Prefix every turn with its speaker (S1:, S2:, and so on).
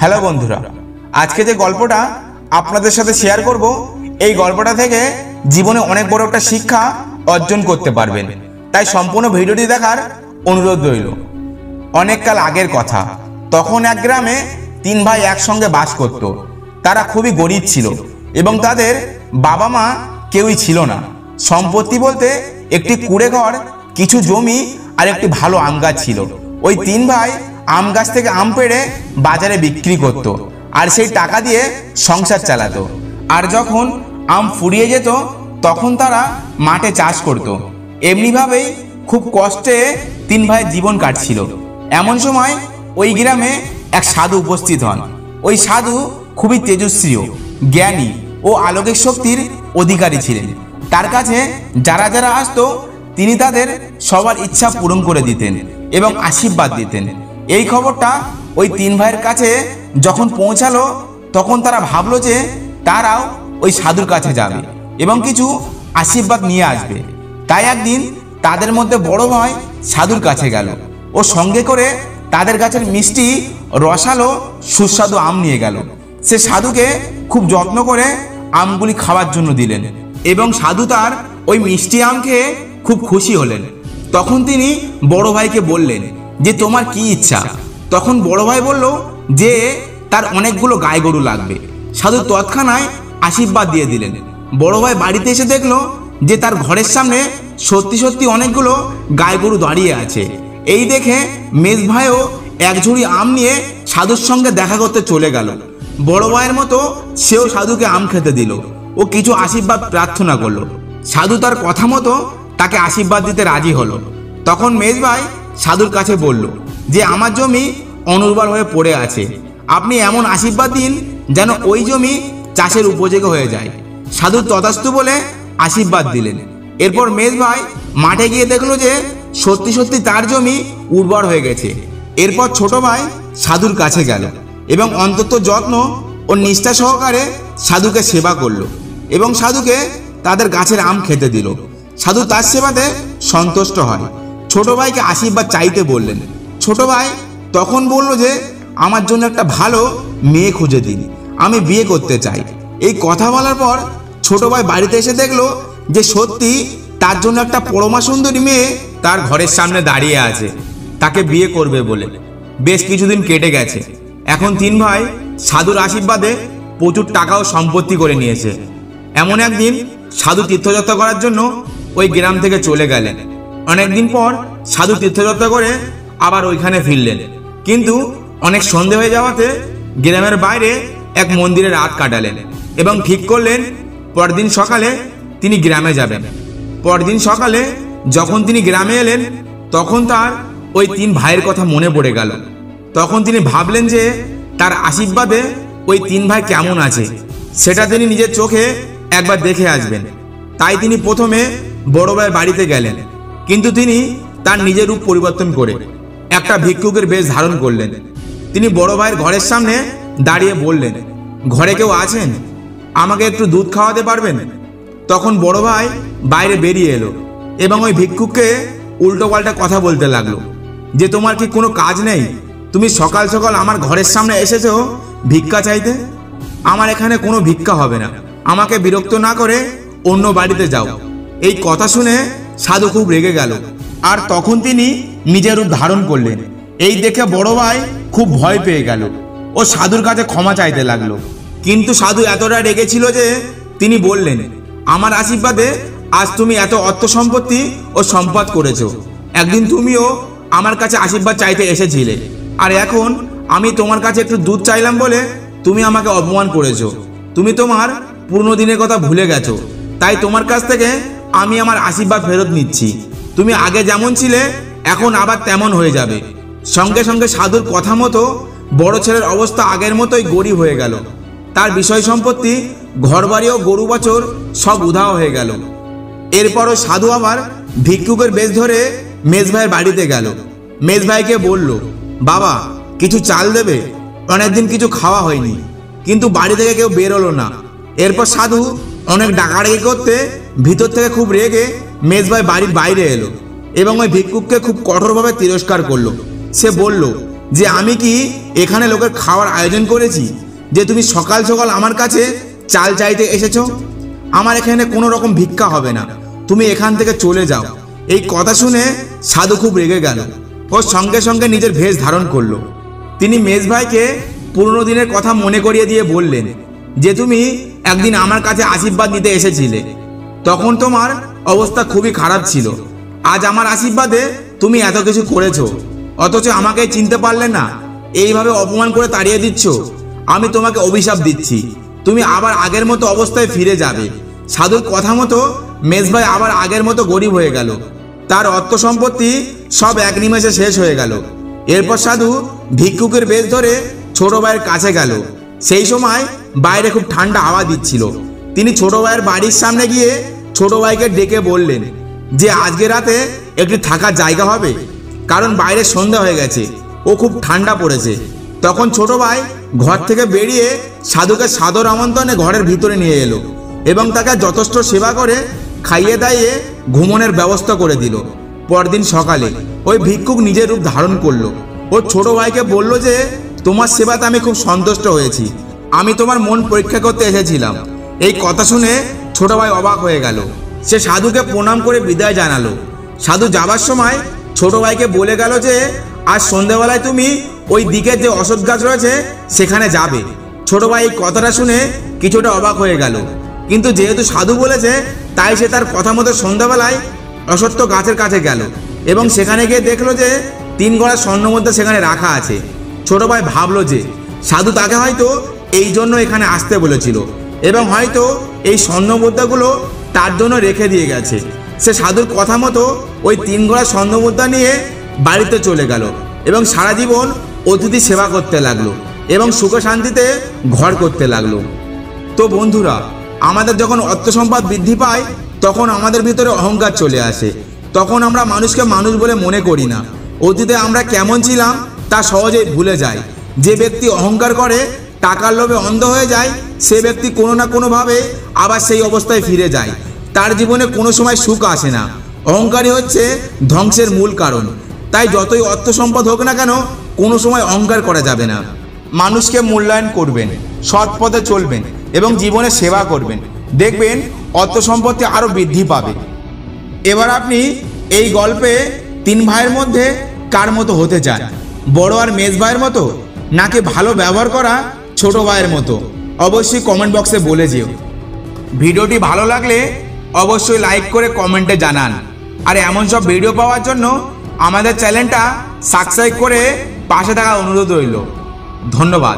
S1: Hello বন্ধুরা, আজকে যে গল্পটা আপনাদের সাথে শেয়ার করব, এই গল্পটা থেকে জীবনে অনেক বড় একটা শিক্ষা অর্জন করতে পারবেন। তাই সম্পূর্ণ ভিডিওটি দেখার অনুরোধ রইল। অনেক কাল আগের কথা, তখন এক গ্রামে তিন ভাই একসঙ্গে বাস করত। তারা খুবই গরিব ছিল এবং তাদের বাবা মা কেউই ছিল না। সম্পত্তি বলতে একটি কুঁড়ে ঘর, কিছু জমি আর একটি ভালো আম গাছ ছিল। ওই তিন ভাই আম গাছ থেকে আম পেড়ে বাজারে বিক্রি করত আর সেই টাকা দিয়ে সংসার চালাতো। আর যখন আম ফুরিয়ে যেত তখন তারা মাঠে চাষ করত। এমনিভাবেই খুব কষ্টে তিন ভাইয়ের জীবন কাটছিল। এমন সময় ওই গ্রামে এক সাধু উপস্থিত হন। ওই সাধু খুবই তেজস্বী, জ্ঞানী ও আলোকিক শক্তির অধিকারী ছিলেন। তার কাছে যারা যারা আসতো তিনি তাদের সবার ইচ্ছা পূরণ করে দিতেন এবং আশীর্বাদ দিতেন। এই খবরটা ওই তিন ভাইয়ের কাছে যখন পৌঁছালো তখন তারা ভাবলো যে তারাও ওই সাধুর কাছে যাবে এবং কিছু আশীর্বাদ নিয়ে আসবে। তাই একদিন তাদের মধ্যে বড় ভাই সাধুর কাছে গেল ও সঙ্গে করে তাদের গাছের মিষ্টি রসালো সুস্বাদু আম নিয়ে গেল। সে সাধুকে খুব যত্ন করে আমগুলি খাওয়ার জন্য দিলেন এবং সাধু তার ওই মিষ্টি আম খেয়ে খুব খুশি হলেন। তখন তিনি বড় ভাইকে বললেন যে তোমার কি ইচ্ছা? তখন বড় ভাই বলল যে তার অনেকগুলো গাই গরু লাগবে। সাধু তৎক্ষণাৎ আশীর্বাদ দিয়ে দিলেন। বড় ভাই বাড়িতে এসে দেখলো যে তার ঘরের সামনে সত্যি সত্যি অনেকগুলো গাই গরু দাঁড়িয়ে আছে। এই দেখে মেজ ভাইও এক ঝুড়ি আম নিয়ে সাধুর সঙ্গে দেখা করতে চলে গেল। বড় ভাইয়ের মতো সেও সাধুকে আম খেতে দিল ও কিছু আশীর্বাদ প্রার্থনা করলো। সাধু তার কথা মতো তাকে আশীর্বাদ দিতে রাজি হলো। তখন মেজ ভাই সাধুর কাছে বলল যে আমার জমি অনুর্বর হয়ে পড়ে আছে, আপনি এমন আশীর্বাদ দিন যেন ওই জমি চাষের উপযোগী হয়ে যায়। সাধু তথাস্তু বলে আশীর্বাদ দিলেন। এরপর মেজ ভাই মাঠে গিয়ে দেখলো যে সত্যি সত্যি তার জমি উর্বর হয়ে গেছে। এরপর ছোট ভাই সাধুর কাছে গেল এবং অন্তত যত্ন ও নিষ্ঠা সহকারে সাধুকে সেবা করলো এবং সাধুকে তাদের গাছের আম খেতে দিল। সাধু তার সেবাতে সন্তুষ্ট হয়। ছোট ভাইকে আশীর্বাদ চাইতে বললেন। ছোট ভাই তখন বলল যে আমার জন্য একটা ভালো মেয়ে খুঁজে দিন, আমি বিয়ে করতে চাই। এই কথা বলার পর ছোট ভাই বাড়িতে এসে দেখলো যে সত্যি তার জন্য একটা পরমা সুন্দরী মেয়ে তার ঘরের সামনে দাঁড়িয়ে আছে, তাকে বিয়ে করবে বলে। বেশ কিছুদিন কেটে গেছে। এখন তিন ভাই সাধুর আশীর্বাদে প্রচুর টাকা ও সম্পত্তি করে নিয়েছে। এমন একদিন সাধু তীর্থযাত্রা করার জন্য ওই গ্রাম থেকে চলে গেলেন। অনেকদিন পর সাধু তীর্থযাত্রা করে আবার ওইখানে ফিরলেন, কিন্তু অনেক সন্ধে হয়ে যাওয়াতে গ্রামের বাইরে এক মন্দিরে রাত কাটালেন এবং ঠিক করলেন পরদিন সকালে তিনি গ্রামে যাবেন। পরদিন সকালে যখন তিনি গ্রামে এলেন তখন তার ওই তিন ভাইয়ের কথা মনে পড়ে গেল। তখন তিনি ভাবলেন যে তার আশীর্বাদে ওই তিন ভাই কেমন আছে সেটা তিনি নিজের চোখে একবার দেখে আসবেন। তাই তিনি প্রথমে বড় ভাইয়ের বাড়িতে গেলেন, কিন্তু তিনি তার নিজের রূপ পরিবর্তন করে একটা ভিক্ষুকের বেশ ধারণ করলেন। তিনি বড় ভাইয়ের ঘরের সামনে দাঁড়িয়ে বললেন, ঘরে কেউ আছেন? আমাকে একটু দুধ খাওয়াতে পারবেন? তখন বড় ভাই বাইরে বেরিয়ে এলো এবং ওই ভিক্ষুককে উল্টো পাল্টা কথা বলতে লাগলো যে তোমার কি কোনো কাজ নেই? তুমি সকাল সকাল আমার ঘরের সামনে এসেছো ভিক্ষা চাইতে? আমার এখানে কোনো ভিক্ষা হবে না, আমাকে বিরক্ত না করে অন্য বাড়িতে যাও। এই কথা শুনে সাধু খুব রেগে গেল আর তখন তিনি নিজের রূপ ধারণ করলেন। এই দেখে বড় ভাই খুব ভয় পেয়ে গেল ও সাধুর কাছে ক্ষমা চাইতে লাগলো। কিন্তু সাধু এতটা রেগেছিল যে তিনি বললেন, আমার আশীর্বাদে আজ তুমি এত অর্থ সম্পত্তি ও সম্পদ করেছো। একদিন তুমিও আমার কাছে আশীর্বাদ চাইতে এসেছিলে, আর এখন আমি তোমার কাছে একটু দুধ চাইলাম বলে তুমি আমাকে অপমান করেছো। তুমি তোমার পুরনো দিনের কথা ভুলে গেছো, তাই তোমার কাছ থেকে আমি আমার আশীর্বাদ ফেরত নিচ্ছি। তুমি আগে যেমন ছিলে এখন আবার তেমন হয়ে যাবে। সঙ্গে সঙ্গে সাধুর কথা মতো বড় ছেলের অবস্থা আগের মতোই গরিব হয়ে গেল। তার বিষয় সম্পত্তি, ঘরবাড়ি ও গরু বছর সব উধাও হয়ে গেল। এরপরও সাধু আবার ভিক্ষুকের বেশ ধরে মেজ ভাইয়ের বাড়িতে গেল। মেজ ভাইকে বলল, বাবা কিছু চাল দেবে? অনেকদিন কিছু খাওয়া হয়নি। কিন্তু বাড়ি থেকে কেউ বেরোলো না। এরপর সাধু অনেক ডাকাডাকি করতে ভিতর থেকে খুব রেগে মেজ ভাই বাড়ির বাইরে এলো এবং ওই ভিক্ষুককে খুব কঠোরভাবে তিরস্কার করলো। সে বলল যে আমি কি এখানে লোকের খাওয়ার আয়োজন করেছি যে তুমি সকাল সকাল আমার কাছে চাল চাইতে এসেছো? আমার এখানে কোনো রকম ভিক্ষা হবে না, তুমি এখান থেকে চলে যাও। এই কথা শুনে সাধু খুব রেগে গেল। ও সঙ্গে সঙ্গে নিজের ভেষ ধারণ করলো। তিনি মেজ ভাইকে পুরনো দিনের কথা মনে করিয়ে দিয়ে বললেন যে তুমি একদিন আমার কাছে আশীর্বাদ নিতে এসেছিলে, তখন তোমার অবস্থা খুবই খারাপ ছিল। আজ আমার আশীর্বাদে তুমি এত কিছু করেছো, অথচ আমাকে চিনতে পারলে না, এইভাবে অপমান করে তাড়িয়ে দিচ্ছ। আমি তোমাকে অভিশাপ দিচ্ছি, তুমি আবার আগের মতো অবস্থায় ফিরে যাবে। সাধুর কথা মতো মেজ ভাই আবার আগের মতো গরিব হয়ে গেল। তার অর্থ সম্পত্তি সব এক নিমেষে শেষ হয়ে গেল। এরপর সাধু ভিক্ষুকের বেশ ধরে ছোট ভাইয়ের কাছে গেল। সেই সময় বাইরে খুব ঠান্ডা হাওয়া দিচ্ছিল। তিনি ছোট ভাইয়ের বাড়ির সামনে গিয়ে ছোট ভাইকে ডেকে বললেন যে আজকে রাতে একটি থাকার জায়গা হবে, কারণ বাইরে সন্ধ্যা হয়ে গেছে ও খুব ঠান্ডা পড়েছে। তখন ছোট ভাই ঘর থেকে বেরিয়ে সাধুকে সাদর আমন্ত্রণে ঘরের ভিতরে নিয়ে এলো এবং তাকে যথেষ্ট সেবা করে খাইয়ে দাইয়ে ঘুমনের ব্যবস্থা করে দিল। পরদিন সকালে ওই ভিক্ষুক নিজের রূপ ধারণ করলো। ও ছোট ভাইকে বলল যে তোমার সেবাতে আমি খুব সন্তুষ্ট হয়েছি, আমি তোমার মন পরীক্ষা করতে এসেছিলাম। এই কথা শুনে ছোট ভাই অবাক হয়ে গেল। সে সাধুকে প্রণাম করে বিদায় জানালো। সাধু যাবার সময় ছোট ভাইকে বলে গেল যে আজ সন্ধ্যাবেলায় তুমি ওই দিকে যে অশ্বত্থ গাছ রয়েছে সেখানে যাবে। ছোট ভাই এই কথাটা শুনে কিছুটা অবাক হয়ে গেল, কিন্তু যেহেতু সাধু বলেছে তাই সে তার কথা মতো সন্ধ্যাবেলায় অশ্বত্থ গাছের কাছে গেল এবং সেখানে গিয়ে দেখলো যে 3 গড়া স্বর্ণমুদ্রা সেখানে রাখা আছে। ছোট ভাই ভাবলো যে সাধু তাকে হয়তো এই জন্য এখানে আসতে বলেছিল এবং হয়তো এই স্বর্ণমুদ্রাগুলো তার জন্য রেখে দিয়ে গেছে। সে সাধুর কথা মতো ওই 3 গড়া স্বর্ণমুদ্রা নিয়ে বাড়িতে চলে গেল এবং সারা জীবন অতিথি সেবা করতে লাগলো এবং সুখে শান্তিতে ঘর করতে লাগলো। তো বন্ধুরা, আমাদের যখন অর্থ সম্পদ বৃদ্ধি পায় তখন আমাদের ভিতরে অহংকার চলে আসে। তখন আমরা মানুষকে মানুষ বলে মনে করি না। অতীতে আমরা কেমন ছিলাম তা সহজেই ভুলে যাই। যে ব্যক্তি অহংকার করে, টাকার লোভে অন্ধ হয়ে যায়, সে ব্যক্তি কোনো না কোনোভাবে আবার সেই অবস্থায় ফিরে যায়। তার জীবনে কোনো সময় সুখ আসে না। অহংকারই হচ্ছে ধ্বংসের মূল কারণ। তাই যতই অর্থ সম্পদ হোক না কেন, কোনো সময় অহংকার করা যাবে না। মানুষকে মূল্যায়ন করবেন, সৎ পথে চলবেন এবং জীবনে সেবা করবেন, দেখবেন অর্থ সম্পত্তি আরও বৃদ্ধি পাবে। এবার আপনি এই গল্পে 3 ভাইয়ের মধ্যে কার মতো হতে চান? বড় আর মেজ ভাইয়ের মতো, নাকি ভালো ব্যবহার করা ছোট ভাইয়ের মতো? অবশ্যই কমেন্ট বক্সে বলে যেও। ভিডিওটি ভালো লাগলে অবশ্যই লাইক করে কমেন্টে জানান। আর এমন সব ভিডিও পাওয়ার জন্য আমাদের চ্যানেলটা সাবস্ক্রাইব করে পাশে থাকার অনুরোধ রইল। ধন্যবাদ।